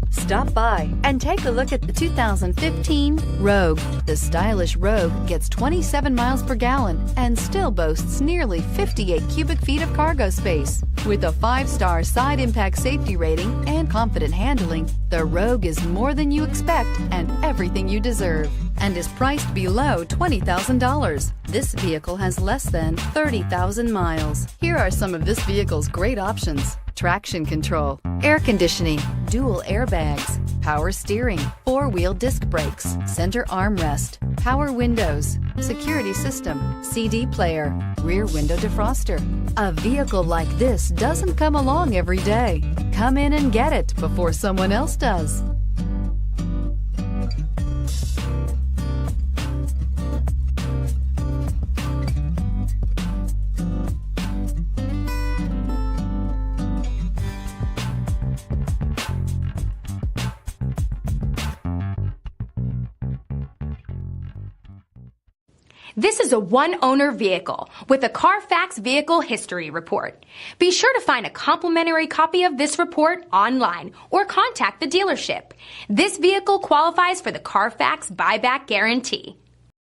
Stop by and take a look at the 2015 Rogue. The stylish Rogue gets 27 miles per gallon and still boasts nearly 58 cubic feet of cargo space. With a 5-star side impact safety rating and confident handling, the Rogue is more than you expect and everything you deserve, and is priced below $20,000. This vehicle has less than 30,000 miles. Here are some of this vehicle's great options: traction control, air conditioning, dual airbags, power steering, 4-wheel disc brakes, center armrest, power windows, security system, CD player, rear window defroster. A vehicle like this doesn't come along every day. Come in and get it before someone else does. This is a one-owner vehicle with a CARFAX Vehicle History Report. Be sure to find a complimentary copy of this report online or contact the dealership. This vehicle qualifies for the CARFAX Buyback Guarantee.